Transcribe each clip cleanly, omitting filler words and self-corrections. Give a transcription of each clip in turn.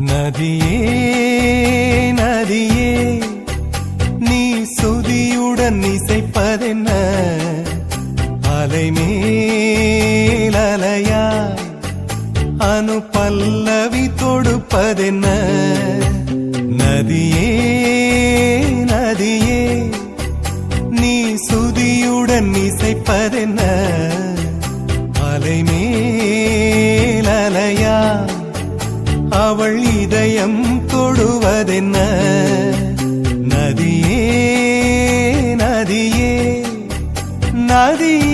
நதியே நதியே நீ சுதியுடன் இசைப்பதென்ன அலைமேல் அலையாய் அனு பல்லவி தொடுப்பதென்ன நதியே நதியே நீ சுதியுடன் இசைப்பதென்ன அலைமேல் அலையாய் அவள் இதயம் தொடுவதென்ன நதியே நதியே நதியே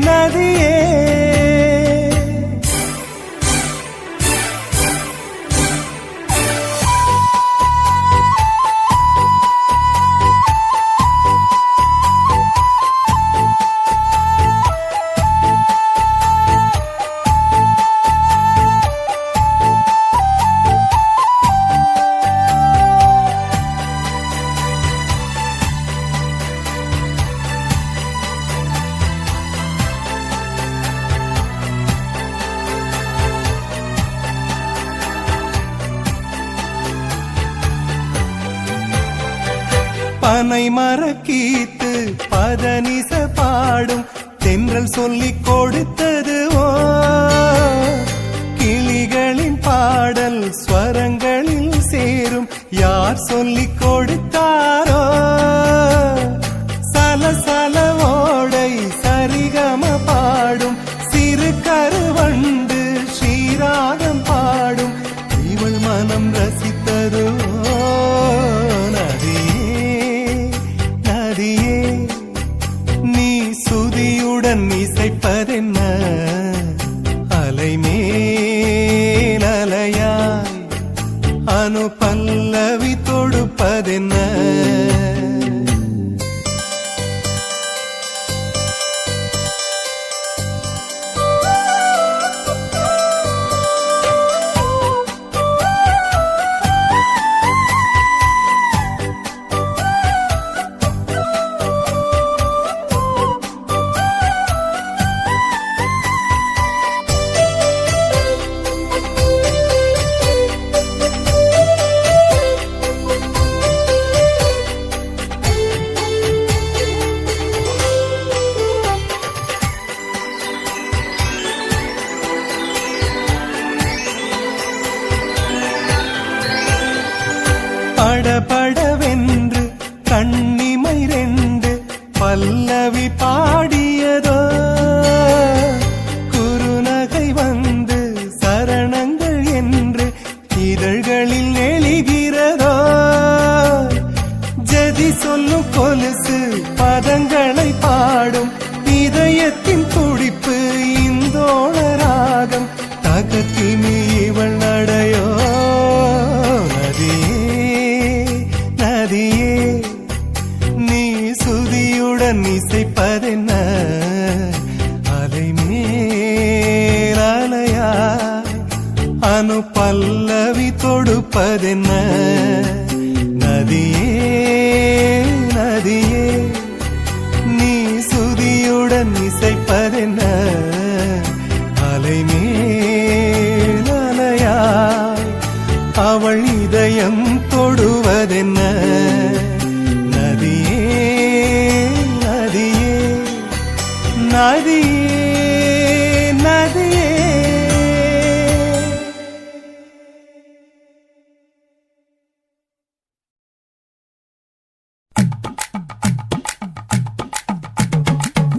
நதியே பனை மரக்கீத்து பதனிச பாடும் தென்றல் சொல்லிக் கொடுத்தது ஓ கிளிகளின் பாடல் ஸ்வரங்களில் சேரும் யார் சொல்லிக் கொடுத்தாரோ சலசல ஓடை சரிகம பாடும் சிறு கருவண்டு ஸ்ரீராகம் பாடும் இவள் மனம் ரசித்ததோ இசைப்பதென்ன அலைமேல் அலையாய் அனு பல்லவி தொடுப்பதென்ன படபடவென்று கண்ணிமை ரெண்டு பல்லவி பாடியதோ குறுநகை வந்து சரணங்கள் என்று இதழ்களில் நெளிகிறதோ ஜதி சொல்லும் கொலுசு பதங்களை பாடும் இதயத்தின் துடிப்பு இந்தோள ராகம் தகத்தினி இவள் நடையோ நீ சுதியுடன் இசைப்பதென்ன அலைமேல் அலையாய் அனு பல்லவி தொடுப்பதென்ன நதியே நதியே நீ சுதியுடன் இசைப்பதென்ன அலைமேல் அலையாய் அவள் இதயம் தொடுவதென்ன நதியே நதியே நதியே நதியே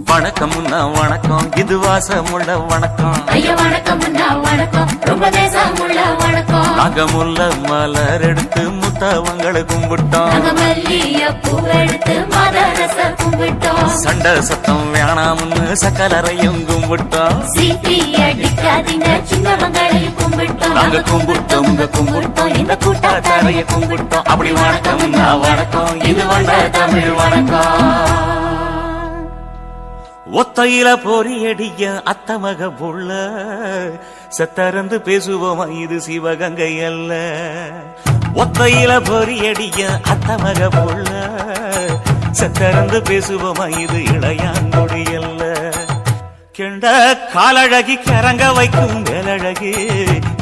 வணக்கம் வணக்கம் இது வாசமுள்ள வணக்கம் ஐயா வணக்கம் வணக்கம் ரொம்ப தேசமுள்ள வணக்கம் நாங்க முல்ல மலர் எடுத்து முத்தவங்களை கும்பிட்டோம் நாங்க மல்லிய பூ எடுத்து மதரச கும்பிட்டோம் சண்டை சத்தம் வேணாம்னு சக்கலரையும் கும்பிட்டோம் சீட்டி அடிக்காதீங்க சின்னவங்களையும் கும்பிட்டோம் நாங்க கும்பிட்டோம் கும்பிட்டோம் இந்த கூட்டாத்தாரைய கும்பிட்டோம் அப்படி வணக்கம் வணக்கம் இது வந்த தமிழ் வணக்கம் ஒத்தையில பொறியடிய அத்தமக புள்ள செத்தறந்து பேசுவோமா இது சிவகங்கை அல்ல ஒத்தையில பொறியடிய அத்தமக புள்ள செத்தறந்து பேசுவோமா இது இளையாங்குடி அல்ல கெண்ட காலழகி கிறங்க வைக்கும் வேலழகி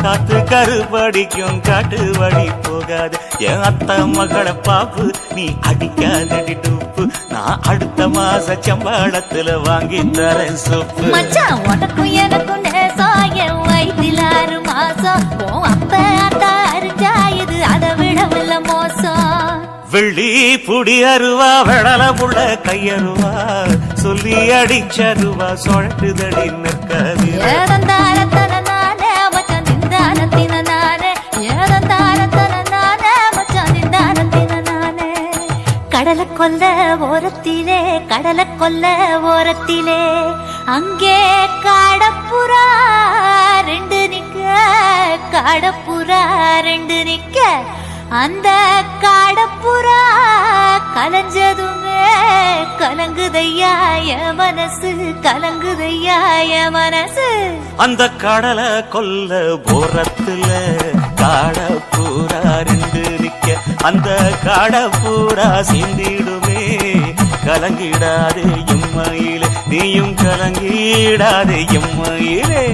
காத்து கருப்படிக்கும் காட்டு வழி போகாது என் அத்த மகளை பாப்பு நீ அடிக்காதடி டூப்பு நான் அடுத்த மாச சம்பாளத்துல வாங்கி தரேன் சோப்பு மச்சான் உனக்கும் எனக்கும் நேசம் என் வயிற்றில் 6 மாசம் உன் அப்ப அத்தா அறிஞ்சாயது அதை விடவில்ல மோசம் வெள்ளி புடி அருவா வெடல புள்ள கையருவா சொல்லி அடிச்சருவா சொழட்டுதடி நிற்காது ஏதந்தாரத்தன நானே மச்சான் நிந்தானத்தின நானே ஏதந்தாரத்தன நானே மச்சான் நிந்தானத்தின நானே கடலை கொல்ல ஓரத்திலே கடலை கொல்ல ஓரத்திலே அங்கே காடப்புறா 2 நிக்க காடப்புறா 2 நிக்க அந்த காடப்புறா கலஞ்சதுமே கலங்குதையா என் மனசு கலங்குதையா என் மனசு அந்த கடலை கொல்ல போரத்துல காடப்பூரா 2 நிக்க அந்த காடப்பூரா சிந்திடுமே கலங்கிடாதே எம்மையிலே நீயும் கலங்கிடாதே எம்மையிலே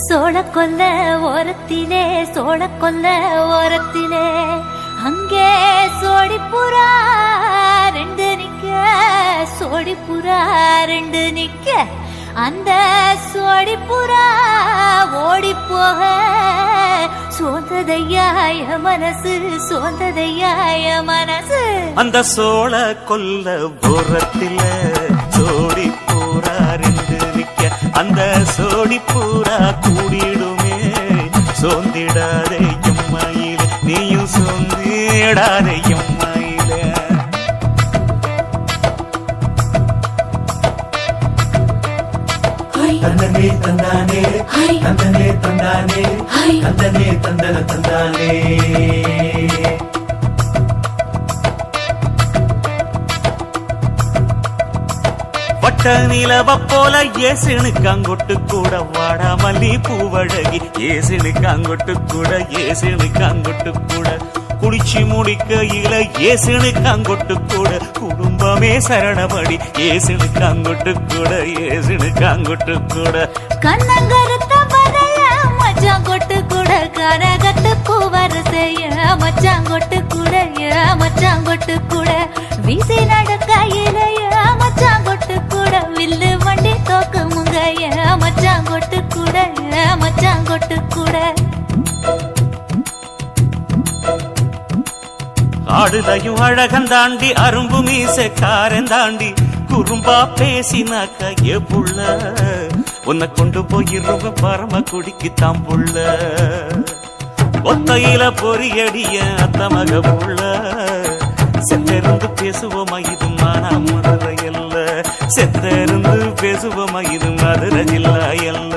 சோழக்கொல்ல ஓரத்திலே சோழக்கொல்ல ஓரத்திலே அங்கே சோடிப்புறா 2 நிக்க சோடிப்புறா 2 நிக்க அந்த சோடிப்புறா ஓடி போக சோந்ததையா என் மனசு சோந்ததையா என் மனசு அந்த சோழ கொல்ல போரத்தில சோடி பூரா 2 நிக்க அந்த சோடி பூரா கூடிடுமே சோந்திடாதே எம்மையிலே நீயும் சோந்திடாதே எம்மையிலே தந்தனே தந்தானே தந்தனே தந்தானே தந்தனே தந்தன தந்தானே வட்ட நிலவ போல ஏசுனுக்கு அங்கொட்டு கூட வாடா மல்லி பூவழகி ஏசுனுக்கு அங்கொட்டு கூட ஏசுனுக்கு அங்கொட்டு கூட குளிச்சு முடிக்கையில ஏசுனுக்கு அங்கொட்டு கூட குடும்பமே சரணபடி ஏசுனுக்கு அங்கொட்டு கூட ஏசுனுக்கு அங்கொட்டு கூட கண்ணங்கருத்த வரைய மச்சான் கொட்டு கூட கரகத்து பூவரசைய மச்சான் கொட்டு கூட மச்சான் கொட்டு கூட வீசி நடக்கையில மச்சான் கொட்டு கூட வில்லு வண்டி தோக்கு முங்கைய மச்சான் கொட்டு கூட மச்சான் கொட்டு கூட ஆடுதையும் அழகந்தாண்டி அரும்பு மீசக்காரன் தாண்டி குறும்பா பேசினாக்க ஏ புள்ள உன்னை கொண்டு போயிருவ பரம குடிக்கு தாம் புள்ள ஒத்தையில பொறியடிய அத்த மக புள்ள செத்திருந்து பேசுவோமா இது மானா மதுரை அல்ல செத்திருந்து பேசுவோமா இது மதுரை ஜில்லா அல்ல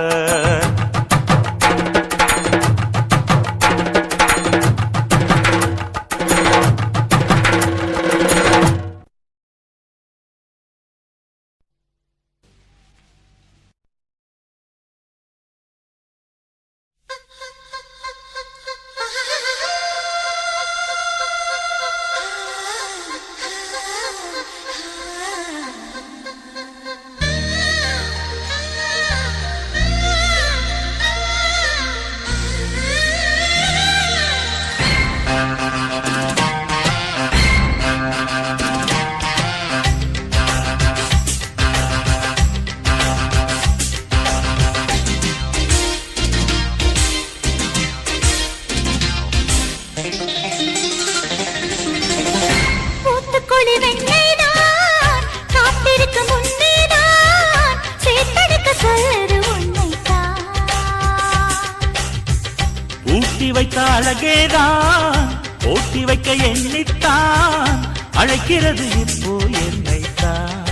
வைத்த அழகேதான் ஓட்டி வைக்க எண்ணித்தான் அழைக்கிறது இப்போ என்னைத்தான்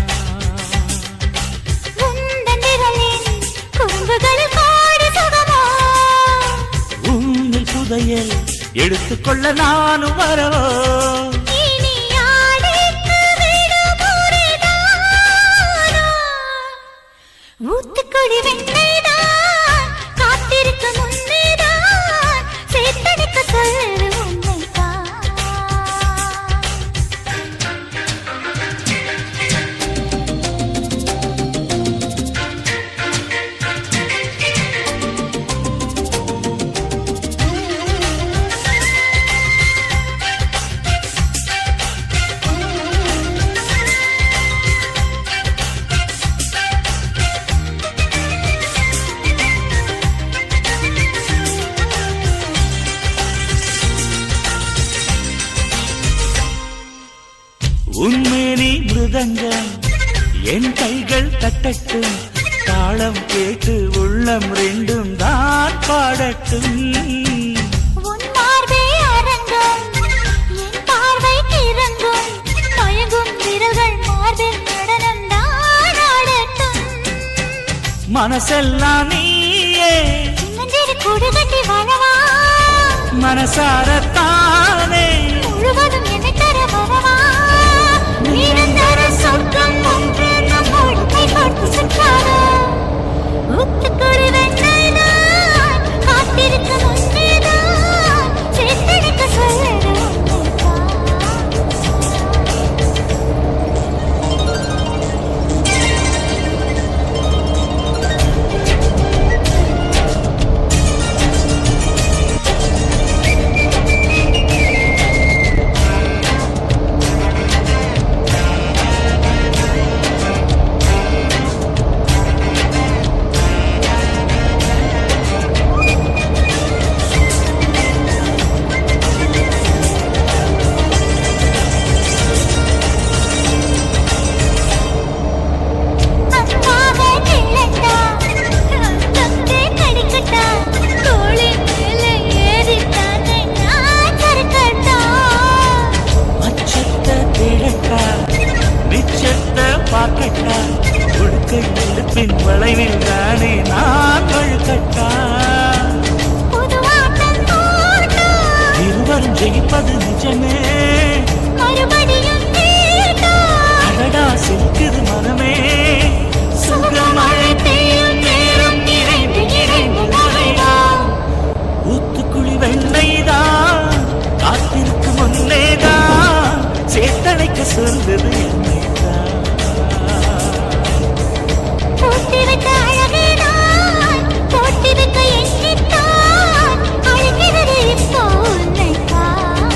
உன்னில் புதையல் எடுத்துக்கொள்ள நானும் வரவோ ஊத்துக்குடி வெண்ணைதான் காத்திருக்க முன்னேதான் சேத்தடிக்க சொல்லு உன்னைத்தான் மிருதங்கம் என் கைகள் தட்டட்டும் தாளம் கேட்டு உள்ளம் ரெண்டும் தான் பாடட்டும் உன் பார்வை அரங்கம் என் பார்வை கிறங்கும் மயங்கும் விரல்கள் மார்பில் நடனம் தான் ஆடட்டும் மனசெல்லாம் நீயே சின்னஞ்சிறு கூடு கட்டி வாழவா மனசாரத்தானே முழுவதும் என்னை தர வரவா நிரந்தர சொர்க்கம் ஒன்று நம்மோடு கை பார்த்து சென்றாரோ ஊத்துக்குடி வெண்ணைதான் காத்திருக்கும் உன்னைதான் சேர்த்தெடுக்க சொல்லுறேன் பார்க்கட்டா உடுக்கையில் பின் வளைவில் தானே நான் வழுக்கட்டா இருவரும் ஜெயிப்பது நிஜமே அடடா சிரிக்குது மனமே சுகமழை பெய்யும் நேரம் நிறைந்து இறைந்து மழைடா ஊத்துக்குழி வெண்ணைதான் காத்திருக்கு முன்னேதான் சேத்தனைக்க சொல்வது என்னைதான் போட்டி வைத்த அழகேதான் போட்டி வைக்க எண்ணித்தான் அழகிறது இப்போ உன்னைத்தான்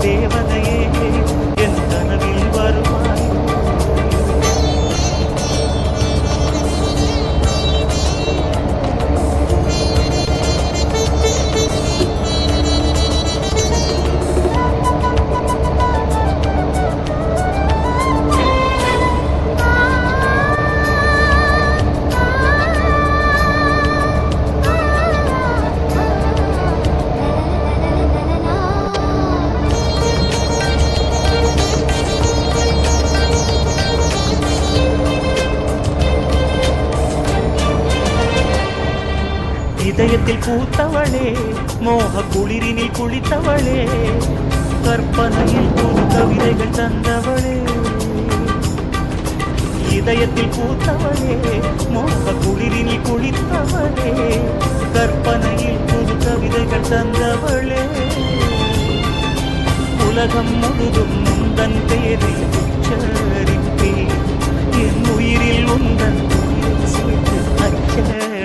தேவதையே என் கனவில் வருவாய். இதயத்தில் பூத்தவளே, மோக குளிரினில் குளித்தவளே, கற்பனையில் புது கவிதைகள் தந்தவளே. இதயத்தில் பூத்தவளே, மோக குளிரினில் குளித்தவளே, கற்பனையில் புது கவிதைகள் தந்தவளே. உலகம் முழுதும் முந்தன் பேரில்